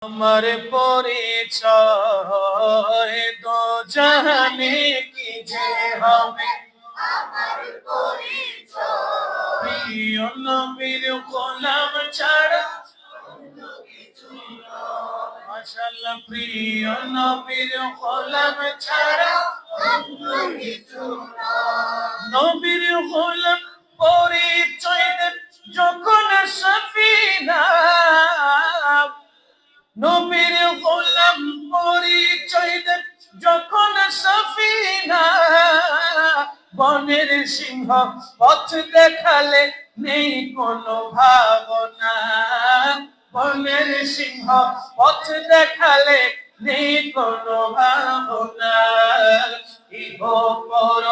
আমার পরিচয় দো জাহানে কি যে হবে, আমার পরিচয় প্রিয় নবীর গোলাম ছাড়া অন্য কিছু নয়। মাশাআল্লাহ, প্রিয় নবীর গোলাম ছাড়া অন্য কিছু নয়। নবীর গোলাম পরিচয় দেন যখন সফিনা, নবীর গোলাম পরিচয় দেন যখন সফিনা, বনের সিংহ পথ দেখালে নেই কোনো ভাবনা, বনের সিংহ পথ দেখালে নেই কোনো ভাবনা। ইহ পর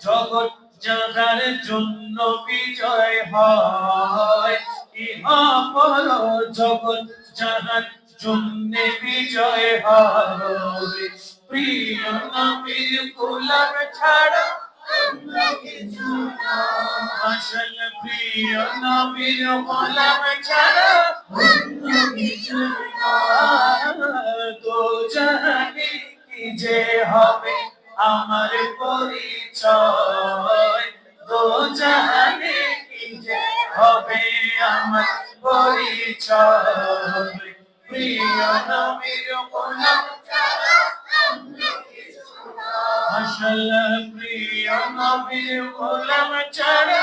জগৎ জাগার জন্য বিজয় হয়, ইহ পর জগৎ জাগার জন্য বিজয় হয়। প্রিয় নবীর গোলাম ছাড়া অন্য কিছু নয়। মাশাআল্লাহ, প্রিয় নবীর গোলাম ছাড়া অন্য কিছু নয়। দো জাহানে কি যে হবে, আমার পরিচয় দো জাহানে কি যে হবে, আমার পরিচয় প্রিয় নবীর গোলাম ছাড়া অন্য কিছু নয়। মাশাআল্লাহ, প্রিয় নবীর গোলাম ছাড়া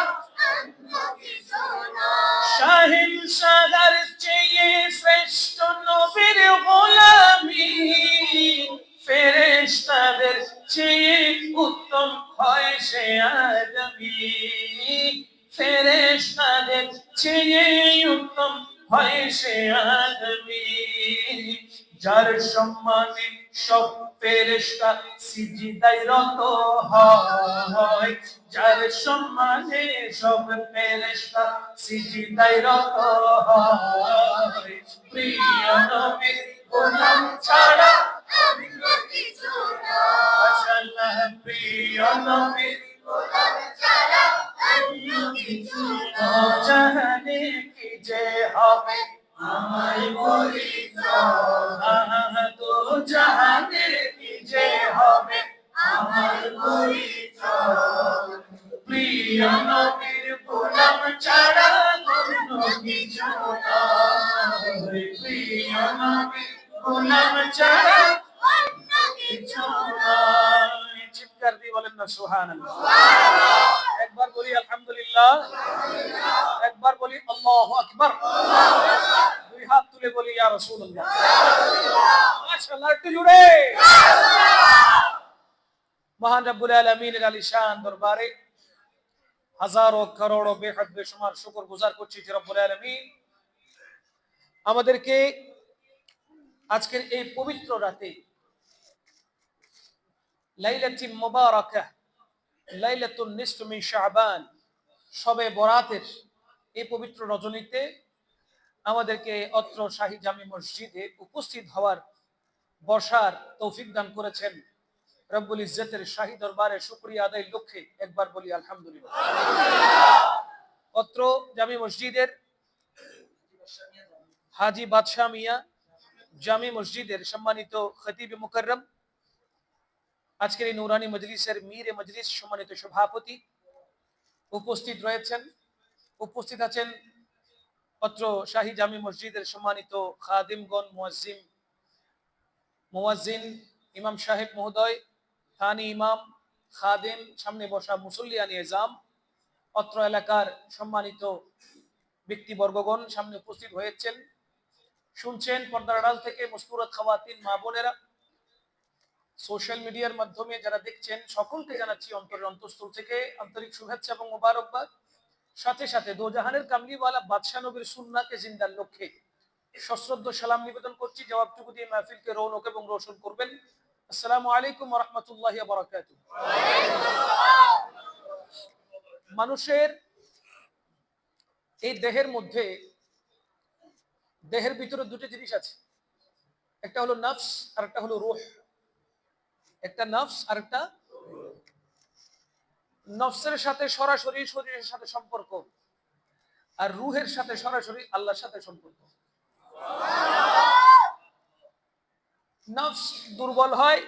অন্য কিছু নয়। শাহিন শাহর চেয়ে শ্রেষ্ঠ নবীর গোলামি, ফেরেশতাদের চেয়ে উত্তম হয় সে আদমি, ফেরেশতাদের চেয়ে উত্তম হয় সে আদমি। যার সম্মানে সব ফেরেশতা সিজদায় রত হয়, যার সম্মানে সব ফেরেশতা সিজদায় রত হয়। প্রিয় নবীর গোলাম ছাড়া অন্য কিছু নয়। মাশাআল্লাহ, প্রিয় নবীর গোলাম ছাড়া অন্য কিছু নয়। জাহানে কি যে হবে, আমার পরিচয় দো জাহানে কি যে হবে, আমার পরিচয় প্রিয় নবীর গোলাম ছাড়া অন্য কিছু নয়। প্রিয় নবীর গোলাম ছাড়া অন্য কিছু নয়। চিৎকার দিয়ে বলেন না সুবহানাল্লাহ। একবার বলি আলহামদুলিল্লাহ, একবার বলি আল্লাহু আকবার, দুই হাত তুলে বলি ইয়া রাসূলুল্লাহ। মাশাআল্লাহ, একটু জোরে। মহান রব্বুল আলামিনের আলিশান দরবারে হাজারো করোড়ো বেহদ বেশুমার শুকর গুজার করছি যে রব্বুল আলামিন আমাদেরকে আজকের এই পবিত্র রাতে লাইলাতুল মুবারাকাহ, লাইলাতুন নিসফ মিন শাবান, শবে বরাতের এই পবিত্র রজনীতে আমাদেরকে অত্র শাহী জামি মসজিদে উপস্থিত হওয়ার বসার তৌফিক দান করেছেন। রব্বুল ইজ্জতের শাহী দরবারে শুকরিয়া আদায়ের লক্ষ্যে একবার বলি আলহামদুলিল্লাহ। অত্র জামি মসজিদের হাজী বাদশাহ মিয়া জামি মসজিদের সম্মানিত খতিব মুকাররম, আজকের এই নুরানি মজলিসের মীরে মজলিস সম্মানিত সভাপতি উপস্থিত রয়েছেন, উপস্থিত আছেন অত্র শাহী জামি মসজিদের সম্মানিত খাদিমগণ, মুয়াজ্জিন, ইমাম সাহেব মহোদয়, থানি ইমাম, খাদিম, সামনে বসা মুসল্লিয়ান ইজাম, অত্র এলাকার সম্মানিত ব্যক্তিবর্গগণ সামনে উপস্থিত হয়েছেন, শুনছেন পর্দার আড়াল থেকে মুসকুরাত খাওয়াতিন মা বোনেরা, সোশ্যাল মিডিয়ার মাধ্যমে যারা দেখছেন সকলকে জানাচ্ছি অন্তরের অন্তঃস্থল থেকে আন্তরিক শুভেচ্ছা এবং মোবারকবাদ। সাথে সাথে দোজাহানের কামলিওয়ালা বাদশাহ নবীর সুন্নাহকে জিন্দার লক্ষ্যে সশ্রদ্ধ সালাম নিবেদন করছি। জবাবটুকু দিয়ে মাহফিলকে রৌনক এবং রোশন করবেন। আসসালামু আলাইকুম ওয়া রাহমাতুল্লাহি ওয়া বারাকাতুহু। মানুষের এই দেহের মধ্যে, দেহের ভিতরে দুটো জিনিস আছে, একটা হলো নফস আর একটা হলো রূহ। একটা নফস আর একটা, নফসের সাথে সরাসরি শরীরের সাথে সম্পর্ক, আর রূহের সাথে সরাসরি আল্লাহর সাথে সম্পর্ক। নফস দুর্বল হয়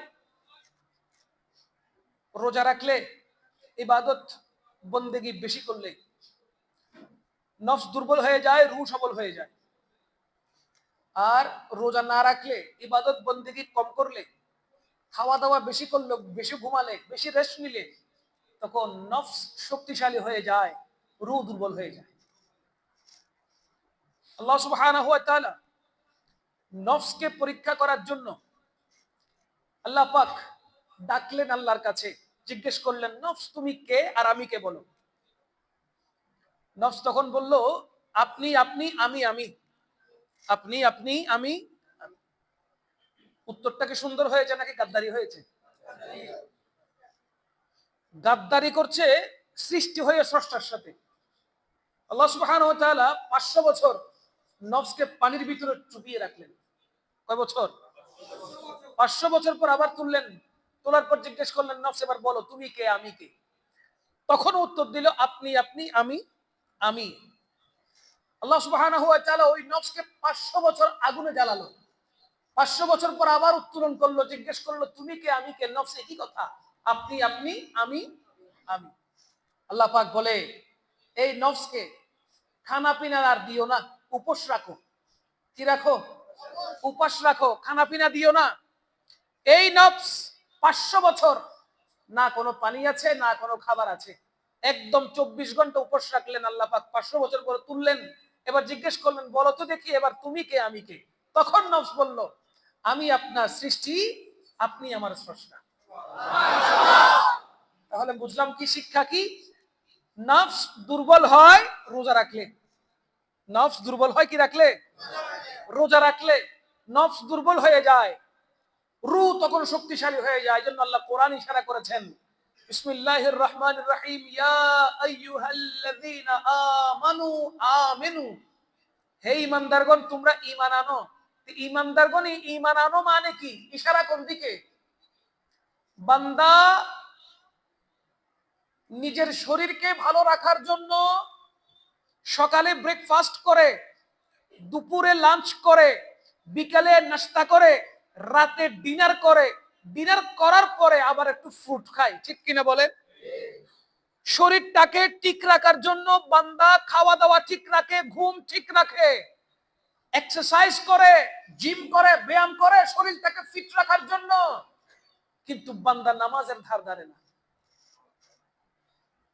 রোজা রাখলে, ইবাদত বন্দেগী বেশি করলে। নফস দুর্বল হয়ে যায়, রূহ সবল হয়ে যায়। আর রোজা না রাখলে, ইবাদত বন্দেগী কম করলে, খাওয়া দাওয়া বেশি করলে, বেশি ঘুমালে, বেশি রেস্ট নিলে, তখন নফস শক্তিশালী হয়ে যায়, রূহ দুর্বল হয়ে যায়। আল্লাহ সুবহানাহু ওয়া তাআলা নফসকে পরীক্ষা করার জন্য আল্লাহ পাক ডাকলেন আল্লাহর কাছে, জিজ্ঞেস করলেন, নফস তুমি কে আর আমি কে বলো। নফস তখন বলল, আপনি আপনি, আমি আমি। আপনি আপনি, আমি। উত্তরটা কি সুন্দর হয়েছে নাকি গাদ্দারি হয়েছে? গাদ্দারি করছে সৃষ্টি হয়ে স্রষ্টার সাথে। আল্লাহ সুবহানাহু ওয়া তাআলা 500 বছর নফসকে পানির ভিতরে চুপিয়ে রাখলেন। কয় বছর? 500 বছর পর আবার তুললেন। তোলার পর জিজ্ঞেস করলেন, নফস এবার বলো তুমি কে আমি কে। তখন উত্তর দিল, আপনি আপনি, আমি আমি। আল্লাহ সুবহানাহু ওয়া তাআলা ওই নফসকে 500 বছর আগুনে জ্বালালো। 500 বছর পর আবার উত্তোলন করলো, জিজ্ঞেস করলো তুমি কে আমি কে। নফস একই কথা, আপনি আপনি, আমি আমি। আল্লাহ পাক বলে, এই নফসকে খানা পিনা আর দিও না, উপোস রাখো। কি রাখো? উপাস রাখো, খানা পিনা দিও না। এই নফস 500 বছর না কোনো পানি আছে না কোনো খাবার আছে, একদম 24 ঘন্টা উপোস রাখলেন আল্লাহ পাক। 500 বছর পরে তুললেন। এবার জিজ্ঞেস করলেন, বলো তো দেখি এবার তুমি কে আমি কে। তখন নফস বলল, আমি আপনার সৃষ্টি, আপনি আমার স্রষ্টা। তাহলে বুঝলাম কি শিক্ষা কি? নফস দুর্বল হয় রোজা রাখলে। নফস দুর্বল হয় কি রাখলে? রোজা রাখলে নফস দুর্বল হয়ে যায়, রূহ তখন শক্তিশালী হয়ে যায়। এই জন্য আল্লাহ কোরআন ইশারা করেছেন, বিসমিল্লাহির রহমানির রহিম, ইয়া আইয়ুহাল্লাযীনা আমানু আমিনু। হে ঈমানদারগণ তোমরা ঈমান আনো। ঈমানদারগণ ঈমান আনো মানে কি? ইশারা কোন দিকে? বান্দা নিজের শরীরকে ভালো রাখার জন্য সকালে ব্রেকফাস্ট করে, দুপুরে লাঞ্চ করে, বিকালে নাস্তা করে, রাতে ডিনার করে, ডিনার করার পরে আবার একটু ফ্রুট খায়, ঠিক কিনা বলেন? শরীরটাকে ঠিক রাখার জন্য বান্দা খাওয়া দাওয়া ঠিক রাখে, ঘুম ঠিক রাখে, এক্সারসাইজ করে, জিম করে, ব্যায়াম করে শরীরটাকে ফিট রাখার জন্য। কিন্তু বান্দা নামাজের ধার ধারে না।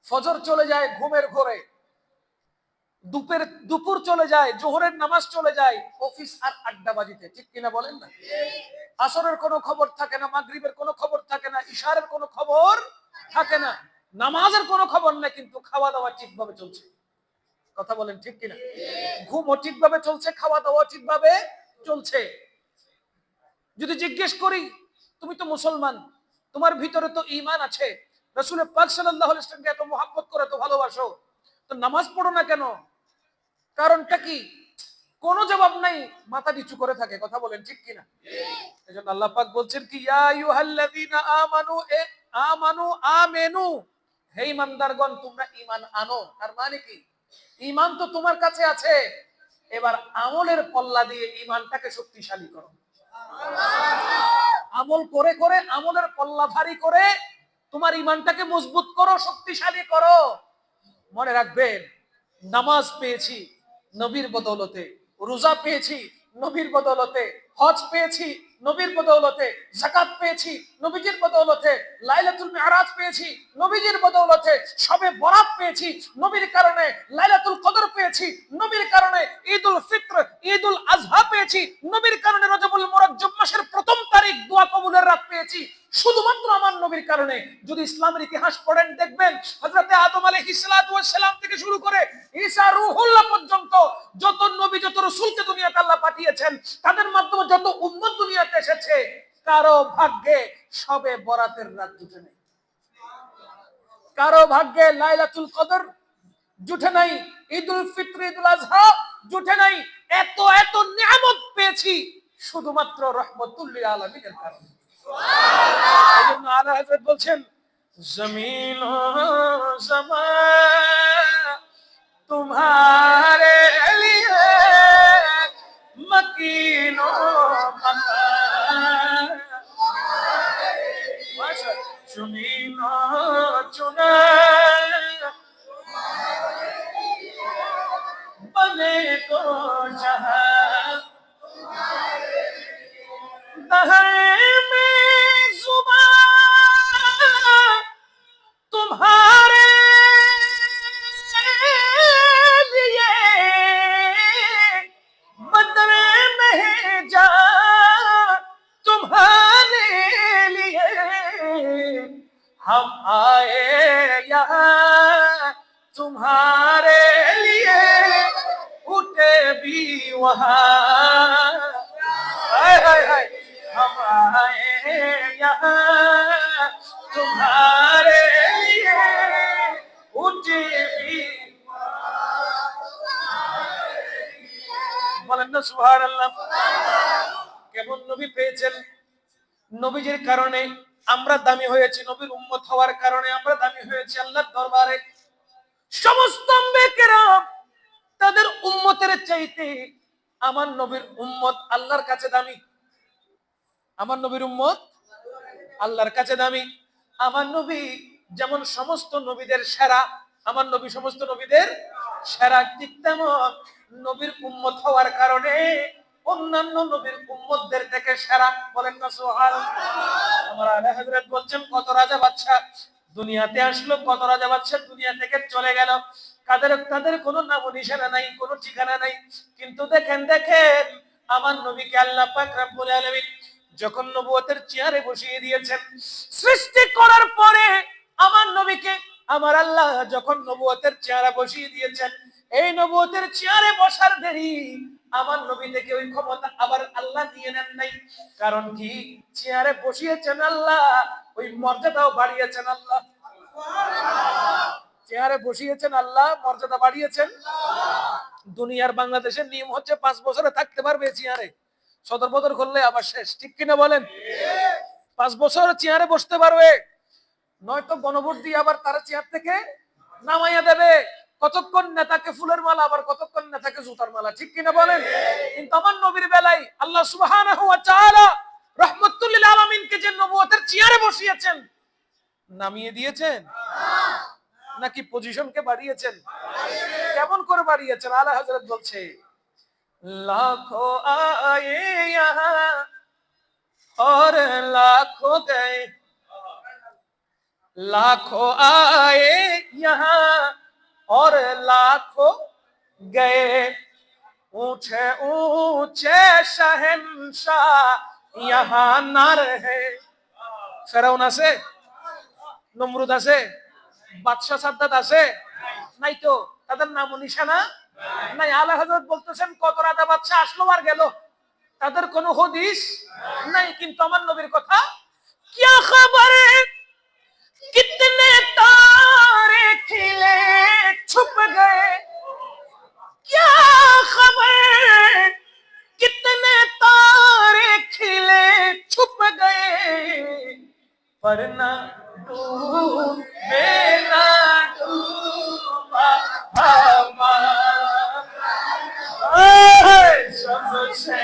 ফজর চলে যায় ঘুমের ঘোরে, দুপুর চলে যায়, জোহরের নামাজ চলে যায় অফিস আর আড্ডাবাজিতে, ঠিক কিনা বলেন না? আসরের কোনো খবর থাকে না, মাগরিবের কোনো খবর থাকে না, ইশারের কোনো খবর থাকে না, নামাজের কোনো খবর নেই, কিন্তু খাওয়া দাওয়া ঠিকভাবে চলছে। কথা বলেন ঠিক কিনা? ঘুমও ঠিকভাবে চলছে, খাওয়া দাওয়া ঠিকভাবে চলছে। যদি জিজ্ঞেস করি, তুমি তো মুসলমান, তোমার ভিতরে তো ঈমান আছে, রাসূল পাক সাল্লাল্লাহু আলাইহি ওয়াসাল্লামকে এত মহব্বত করো, তো ভালোবাসো, তো নামাজ পড়ো না কেন? কারণটা কি? কোনো জবাব নাই, মাথা নিচু করে থাকে। কথা বলেন ঠিক কিনা? এজন্য আল্লাহ পাক বলছেন কি, ইয়া আইয়ুহাল্লাযীনা আমানু, আমানু আমিনু, হে ঈমানদারগণ তোমরা ঈমান আনো। তার মানে কি? ঈমান তো তোমার কাছে আছে, এবার আমলের পল্লা দিয়ে ঈমানটাকে শক্তিশালী করো। আমল করে করে, আমলের পল্লা ভারী করে তোমার ঈমানটাকে মজবুত করো, শক্তিশালী করো। মনে রাখবেন, নামাজ পেয়েছি নবীর বদৌলতে, রোজা পেয়েছি নবীর বদৌলতে, হজ পেয়েছি নবীর বদৌলতে, যাকাত পেয়েছি নবীজির বদৌলতে, লাইলাতুল মিরাজ পেয়েছি নবীজির বদৌলতে, শবে বরাত পেয়েছি নবীর কারণে, লাইলাতুল কদর পেয়েছি নবীর কারণে, ঈদুল ফিত্র, ঈদুল আজহা পেয়েছি নবীর কারণে, রজবুল মুরাজ্জব মাসের প্রথম তারিখ দোয়া কবুলের রাত পেয়েছি শুধুমাত্র আমার নবীর কারণে। যদি ইসলামের ইতিহাস পড়েন দেখবেন, হযরতে আদম আলাইহিস সালাতু ওয়াস সালাম থেকে শুরু করে ঈসা রূহুল্লাহ পর্যন্ত যত নবী, যত রাসূলকে দুনিয়াতে আল্লাহ পাঠিয়েছেন, তাদের মাধ্যমে যত উম্মত দুনিয়াতে এসেছে, কারো ভাগ্যে শবে বরাতের রাত জুটে নাই, কারো ভাগ্যে লাইলাতুল কদর জুটে নাই, ঈদুল ফিত্র, ঈদুল আজহা জুটে নাই। এত এত নিয়ামত পেয়েছি শুধুমাত্র রহমতুল লিল আলামিনের কারণে। সুবহানাল্লাহ। এজন্য আলা হযরত বলছেন, জমিন ও জামান तुम्हारे लिए मकीनो मकान चुनी ना चुने बने तो जहां दहर में जुबान तुम्हारे लिए बदले में जा तुम्हारे लिए हम आए यहाँ तुम्हारे लिए उठे भी वहाँ हाय हाय हाय हम आए यहाँ तुम्हारे लिए उठे भी বলেন না সুবহানাল্লাহ। কেমন নবী পেয়েছেন? নবীজির কারণে আমরা দামি হয়েছি, নবীর উম্মত হওয়ার কারণে আমরা দামি হয়েছি আল্লাহর দরবারে। সমস্ত আম্বিয়া-কেরাম তাদের উম্মতের চাইতে আমার নবীর উম্মত আল্লাহর কাছে দামি। আমার নবীর উম্মত আল্লাহর কাছে দামি। আমার নবী যেমন সমস্ত নবীদের সেরা, আমার নবী সমস্ত নবীদের সেরা, ঠিক তেমন নবীর উম্মত হওয়ার কারণে অন্যান্য নবীর উম্মতদের থেকে সেরা। বলেন না সুবহানাল্লাহ। আমার আলা হযরত বলছেন কত রাজা বাদশা দুনিয়াতে আসলো, কত রাজা বাদশা দুনিয়া থেকে চলে গেল, তাদের কোনো নাম নিশানা নাই, কোনো ঠিকানা নাই। কিন্তু দেখেন আমার নবীকে আল্লাহ পাক রব্বুল আলামিন যখন নবুয়তের চেয়ারে বসিয়ে দিয়েছেন, সৃষ্টি করার পরে আমার নবীকে আমার আল্লাহ যখন নবুয়তের চেয়ারে বসিয়ে দিয়েছেন, এই নবুয়তের চেয়ারে বসার দেরি আমার নবী থেকে ওই ক্ষমতা আবার আল্লাহ দিয়ে নেন নাই। কারণ কি? চেয়ারে বসিয়েছেন আল্লাহ, ওই মর্যাদাও বাড়িয়েছেন আল্লাহ। চেয়ারে বসিয়েছেন আল্লাহ, মর্যাদা বাড়িয়েছেন। দুনিয়ার বাংলাদেশের নিয়ম হচ্ছে 5 বছরে থাকতে পারবে চেয়ারে, সদর বদর করলে আবার শেষ, ঠিক কিনা বলেন? 5 বছর চেয়ারে বসতে পারবে, নয়তো গণভোট দিয়ে আবার তারা চেয়ার থেকে নামাইয়া দেবে। কতক্ষণ নেতাকে ফুলের মালা, আবার কতক্ষণ নেতাকে জুতার মালা, ঠিক কিনা বলেন? কিন্তু আমার নবীর বেলায় আল্লাহ সুবহানাহু ওয়া তাআলা রাহমাতুল লিল আলামিনকে যে নবুয়তের চেয়ারে বসিয়েছেন, নামিয়ে দিয়েছেন নাকি পজিশনকে বাড়িয়েছেন? কেমন করে বাড়িয়েছেন? আলা হযরত বলছে लाखों आए यहाँ और लाखों गए, लाखों आए यहाँ और लाखों गए, ऊंचे ऊंचे शहंशाह यहाँ न रहे। ফেরাউন আছে, নমরুদ আছে, বাদশা সাদ্দাত আছে নাই? তো তাদের নাম নিশানা নাই। আলা হযরত বলতেছেন কত রাজা বাদশা আসলো আর গেল, তাদের কোনো হদিস নাই। কিন্তু আমার নবীর কথা, क्या खबर कितने तारे खिले छुप गए, क्या खबर कितने तारे खिले छुप गए, पर ना डूबे ना डूबा हमारा सबसे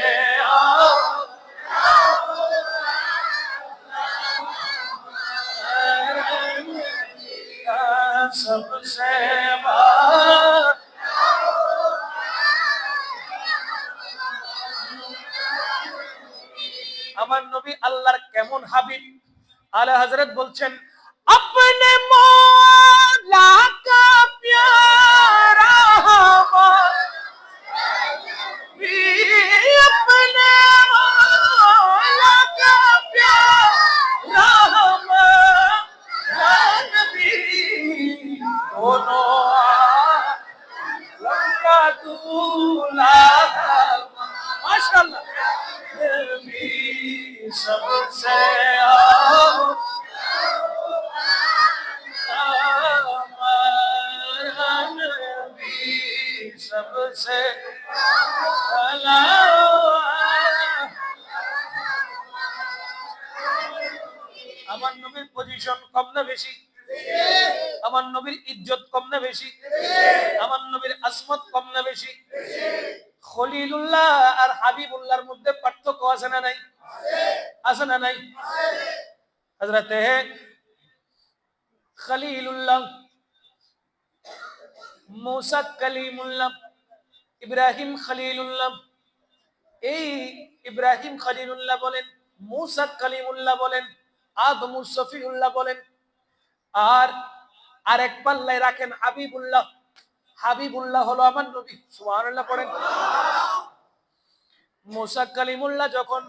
सबसे আমার নবী আল্লাহর কেমন হাবিব। আলা হযরত বলছেন अपने मौला का प्यारा अपने मौला का प्यारा नबी, दोनों लंका दूल्हा माशाअल्लाह, नबी सबसे सबसे আমার নবীর পজিশন কম না বেশি? আমার নবীর ইজ্জত কম না বেশি? আমার নবীর আজমত কম না বেশি? খলিলুল্লাহ আর হাবিবুল্লাহর মধ্যে পার্থক্য আছে না নাই? আছে না নাই? হযরতে খলিলুল্লাহ, মুসা কালিমুল্লাহ, ইব্রাহিম খলিলুল্লাহ। এই ইব্রাহিম খলিলুল্লাহ বলেন, মুসা কালিমুল্লাহ বলেন, আদম সফিউল্লাহ বলেন, আর আরেক পাল্লায় রাখেন হাবিবুল্লাহ। হাবিবুল্লাহ হলো আমার নবী। সুবহানাল্লাহ পড়েন। মুসা কালিমুল্লাহ যখন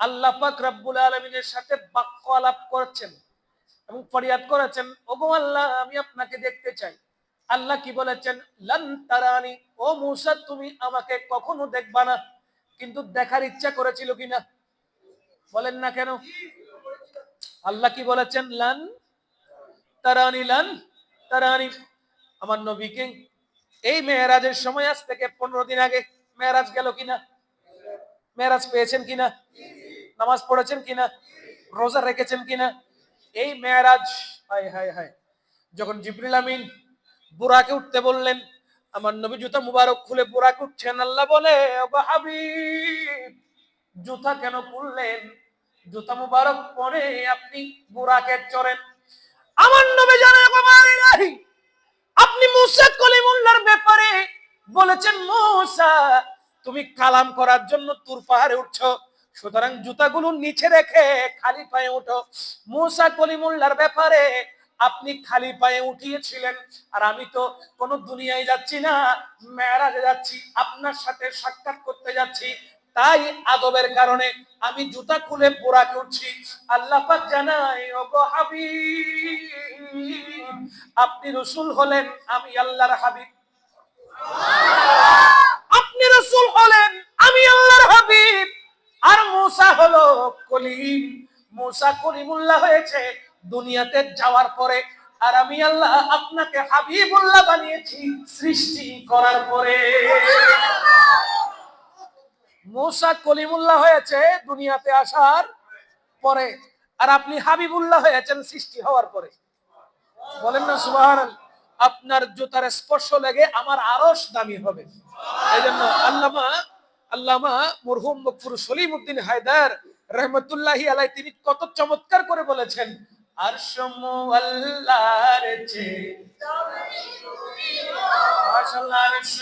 আল্লাহ পাক রব্বুল আলামিনের সাথে বাক্য আলাপ করেছেন এবং ফরিয়াদ করেছেন, ওগো আল্লাহ আমি আপনাকে দেখতে চাই। আল্লাহ কি বলেছেন? লান তারানি, ও মুসা তুমি আমাকে কখনো দেখবা না। কিন্তু দেখার ইচ্ছা করেছিল কিনা বলেন না কেন? আল্লাহ কি বলেছেন? লান তারানি, লান তারানি। আমার নবীকে এই মেরাজের সময় আজ থেকে 15 দিন আগে মেরাজ গেল কিনা? মেরাজ পেয়েছেন কিনা? নামাজ পড়েছেন কিনা? রোজা রেখেছেন কিনা? এই মেরাজ, হায় হায় হায়, যখন জিবরিল আমিন বুরাকে উঠতে বললেন, আমার নবী জুতা মুবারক খুলে বুরাকে উঠছেন। আল্লাহ বলে, ওগো হাবিব জুতা কেন খুললেন? জুতা মুবারক পরে আপনি বুরাকে চড়েন। আমার নবী জানে আপনি মুসা কলিমুল্লাহর ব্যাপারে বলেছেন, মুসা তুমি কালাম করার জন্য তুর পাহাড়ে উঠছো, সুতরাং জুতাগুলো নিচে রেখে খালি পায়ে উঠো। মুসা কলিমুল্লাহর ব্যাপারে আপনি খালি পায়ে উঠিয়েছিলেন, আর আমি তো কোনো দুনিয়ায় যাচ্ছি না, মেরাজে যাচ্ছি, আপনার সাথে সাক্ষাৎ করতে যাচ্ছি, তাই আদবের কারণে আমি জুতা খুলে বুরাকে উঠছি। আল্লাহ পাক জানায়, ওগো হাবিব আপনি রাসূল হলেন, আমি আল্লাহর হাবিব। আপনি রাসূল হলেন, আমি আল্লাহর হাবিব। আর মুসা হলো কলিম। মুসা কলিমুল্লাহ হয়েছে দুনিয়াতে যাওয়ার পরে, আর আমি আল্লাহ আপনাকে হাবিবুল্লাহ বানিয়েছি সৃষ্টি করার পরে। মুসা কলিমুল্লাহ হয়েছে দুনিয়াতে আসার পরে, আর আপনি হাবিবুল্লাহ হয়েছেন সৃষ্টি হওয়ার পরে। বলেন না সুবহানাল্লাহ। আপনার জুতার স্পর্শ লেগে আমার আরশ দামি হবে। এইজন্য আল্লামা মরহুম মুগফুর সলিমউদ্দিন হায়দার রাহমাতুল্লাহি আলাইহি তিনি কত চমৎকার করে বলেছেন, আরশ মুআল্লার চেয়ে মাশাআল্লাহ, আরশ